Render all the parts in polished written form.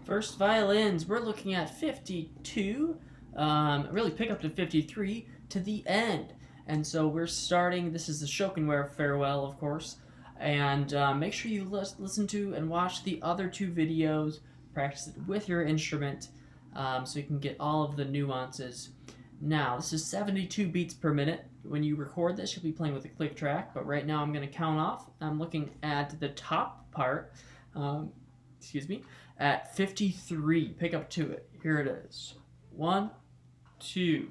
First violins, we're looking at 52, really pick up to 53 to the end. And so we're starting, this is the Ashokan farewell, of course. And make sure you listen to and watch the other two videos, practice it with your instrument, so you can get all of the nuances. Now, this is 72 beats per minute. When you record this, you'll be playing with a click track, but right now I'm going to count off. I'm looking at the top part, at 53. Pick up to it. Here it is. 1, 2.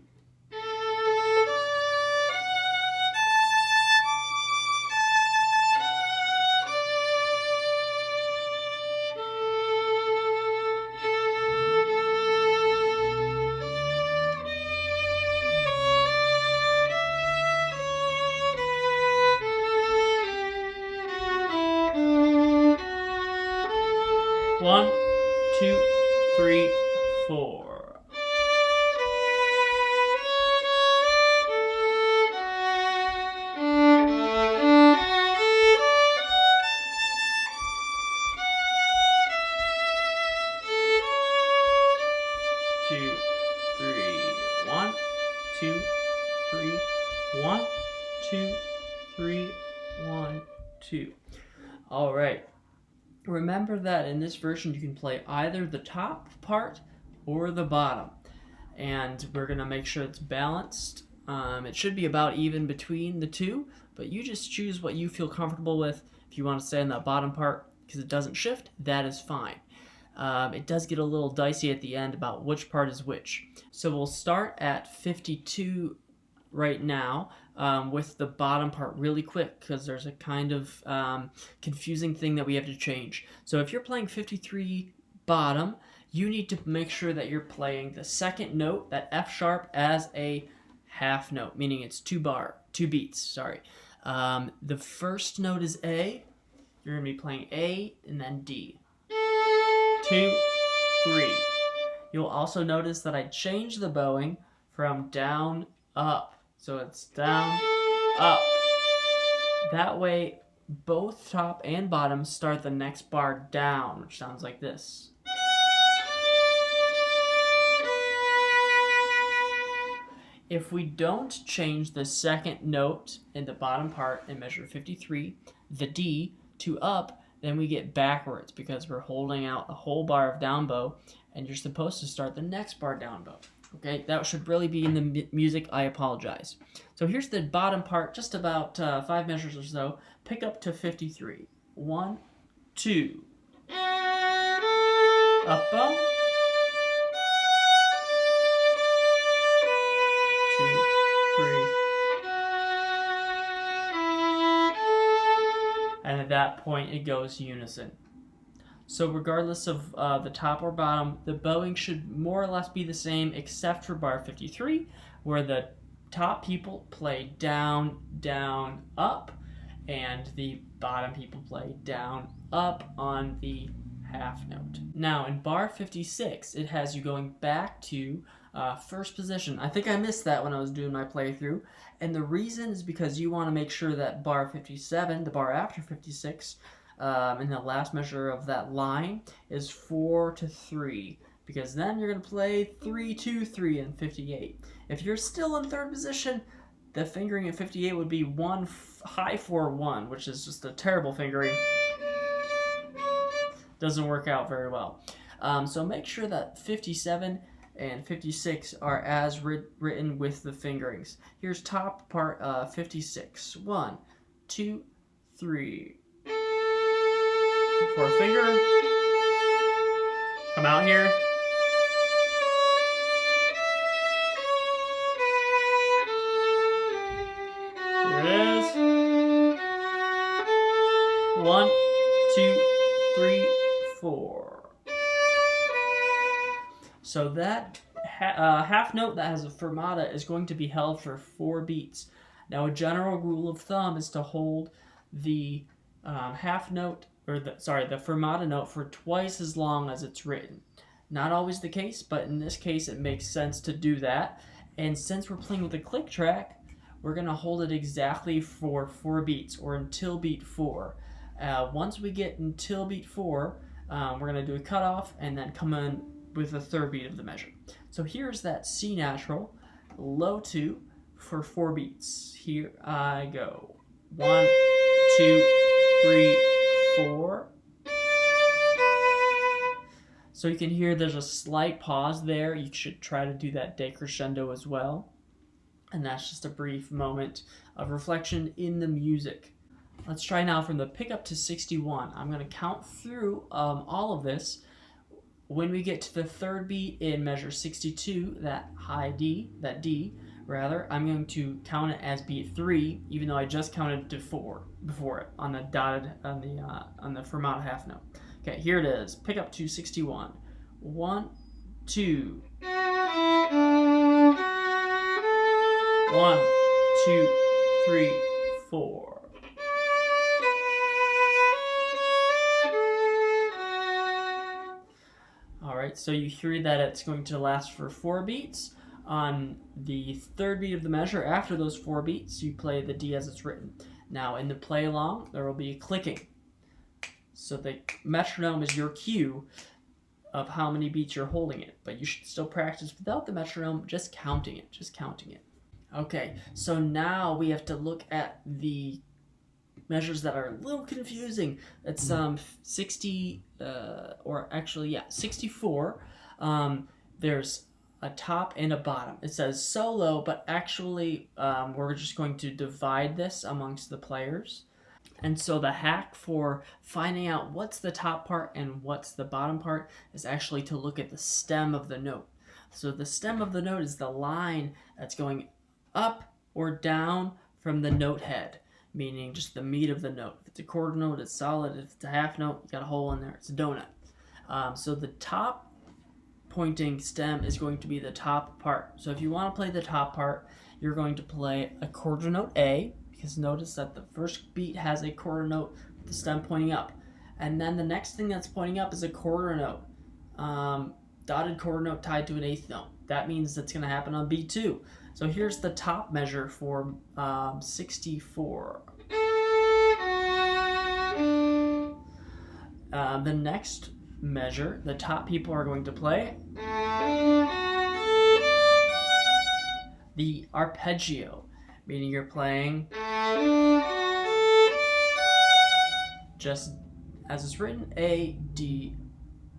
One, two, three, 4. Two, three. 1, 2, 3. 1, 2, 3. 1, 2. All right. Remember that in this version you can play either the top part or the bottom, and we're going to make sure it's balanced. It should be about even between the two, but you just choose what you feel comfortable with. If you want to stay in that bottom part because it doesn't shift, that is fine. It does get a little dicey at the end about which part is which. So we'll start at 52 right now with the bottom part really quick because there's a kind of confusing thing that we have to change. So if you're playing 53 bottom, you need to make sure that you're playing the second note, that F sharp, as a half note, meaning it's 2 beats, sorry. The first note is A. You're going to be playing A and then D. 2, 3. You'll also notice that I changed the bowing from down, up. So it's down, up. That way, both top and bottom start the next bar down, which sounds like this. If we don't change the second note in the bottom part in measure 53, the D, to up, then we get backwards because we're holding out a whole bar of down bow, and you're supposed to start the next bar down bow. Okay, that should really be in the music. I apologize. So here's the bottom part, just about 5 measures or so. Pick up to 53. 1, 2. Up bow. 2, 3. And at that point, it goes unison. So regardless of the top or bottom, the bowing should more or less be the same except for bar 53, where the top people play down, down, up, and the bottom people play down, up on the half note. Now in bar 56, it has you going back to first position. I think I missed that when I was doing my playthrough, and the reason is because you want to make sure that bar 57, the bar after 56, and the last measure of that line is 4 to 3, because then you're going to play 3, 2, 3 in 58. If you're still in third position, the fingering in 58 would be 1 high 4 1, which is just a terrible fingering. Doesn't work out very well. So make sure that 57 and 56 are as written with the fingerings. Here's top part 56. 1, 2, 3. 4th finger. Come out here. Here it is. 1, 2, 3, 4. So that half note that has a fermata is going to be held for 4 beats. Now a general rule of thumb is to hold the half note, or the fermata note, for twice as long as it's written. Not always the case, but in this case it makes sense to do that. And since we're playing with a click track, we're going to hold it exactly for 4 beats, or until beat 4. Once we get until beat 4, we're going to do a cutoff and then come in with the third beat of the measure. So here's that C natural, low 2 for 4 beats. Here I go. 1, 2, 3, 4. So you can hear there's a slight pause there. You should try to do that decrescendo as well. And that's just a brief moment of reflection in the music. Let's try now from the pickup to 61. I'm going to count through all of this. When we get to the third beat in measure 62, that high D, that D, rather, I'm going to count it as beat 3, even though I just counted to 4 before it on the dotted on the fermata half note. Okay, here it is. Pickup to 61. 1, 2. 1, 2, 3, 4. Alright, so you hear that it's going to last for 4 beats. On the third beat of the measure, after those 4 beats, you play the D as it's written. Now, in the play along, there will be a clicking. So the metronome is your cue of how many beats you're holding it, but you should still practice without the metronome, just counting it. Okay, so now we have to look at the measures that are a little confusing. It's 64. There's a top and a bottom. It says solo, but actually we're just going to divide this amongst the players. And so the hack for finding out what's the top part and what's the bottom part is actually to look at the stem of the note. So the stem of the note is the line that's going up or down from the note head, meaning just the meat of the note. If it's a quarter note, it's solid. If it's a half note, you got a hole in there. It's a donut. So the top pointing stem is going to be the top part. So if you want to play the top part, you're going to play a quarter note A, because notice that the first beat has a quarter note with the stem pointing up. And then the next thing that's pointing up is a quarter note, dotted quarter note tied to an eighth note. That means that's going to happen on beat 2. So here's the top measure for 64. The next measure, the top people are going to play the arpeggio, meaning you're playing just as it's written, A, D,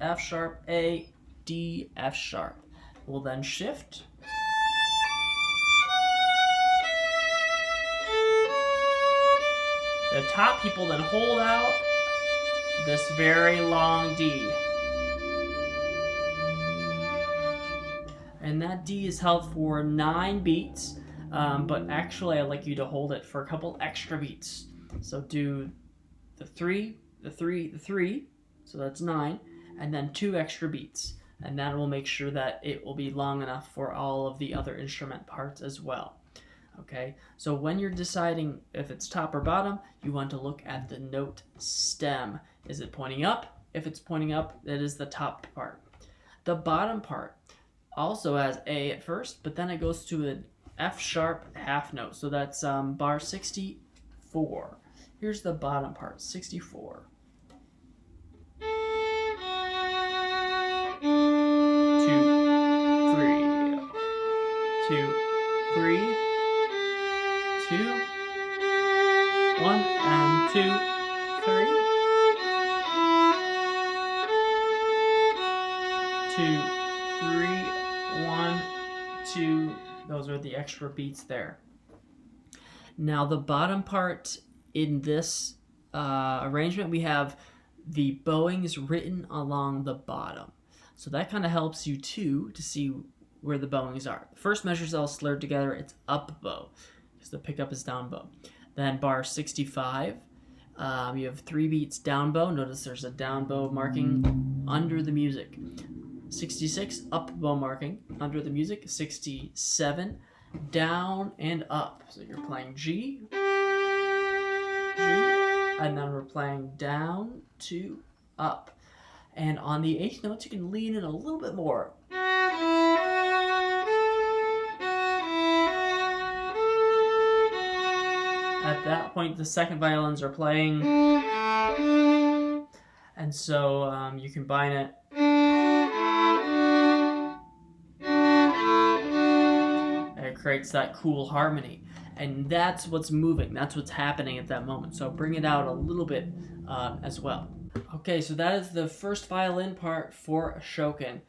F sharp, A, D, F sharp. We'll then shift. The top people then hold out this very long D. And that D is held for 9 beats, but actually I'd like you to hold it for a couple extra beats. So do the 3, the 3, the 3, so that's 9, and then 2 extra beats. And that will make sure that it will be long enough for all of the other instrument parts as well. Okay, so when you're deciding if it's top or bottom, you want to look at the note stem. Is it pointing up? If it's pointing up, that is the top part. The bottom part also has A at first, but then it goes to an F sharp half note. So that's bar 64. Here's the bottom part, 64. 2, 3, 2, 3, 2, 1, and 2, 3, 2, 3, 1, 2. Those are the extra beats there. Now the bottom part in this arrangement, we have the bowings written along the bottom. So that kind of helps you too to see where the bowings are. The first measure is all slurred together. It's up bow because the pickup is down bow. Then bar 65, you have 3 beats down bow. Notice there's a down bow marking under the music. 66, up bow marking under the music. 67, down and up. So you're playing G, G, and then we're playing down to up. And on the 8th notes, you can lean in a little bit more. At that point, the second violins are playing. And And so you combine it. And it creates that cool harmony. And that's what's moving. That's what's happening at that moment. So bring it out a little bit as well. Okay, so that is the first violin part for Ashokan.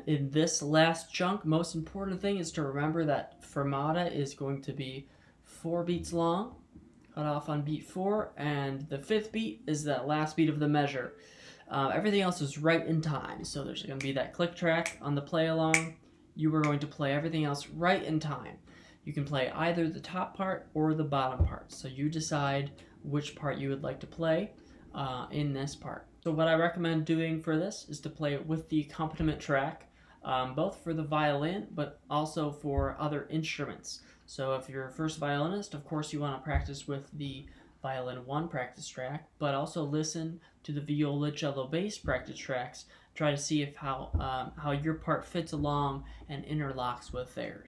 In this last chunk, most important thing is to remember that fermata is going to be 4 beats long, cut off on beat 4, and the 5th beat is that last beat of the measure. Everything else is right in time, so there's going to be that click track on the play along. You are going to play everything else right in time. You can play either the top part or the bottom part, so you decide which part you would like to play in this part. So what I recommend doing for this is to play it with the accompaniment track, both for the violin, but also for other instruments. So if you're a first violinist, of course you want to practice with the Violin 1 practice track, but also listen to the viola, cello, bass practice tracks. Try to see if how your part fits along and interlocks with theirs.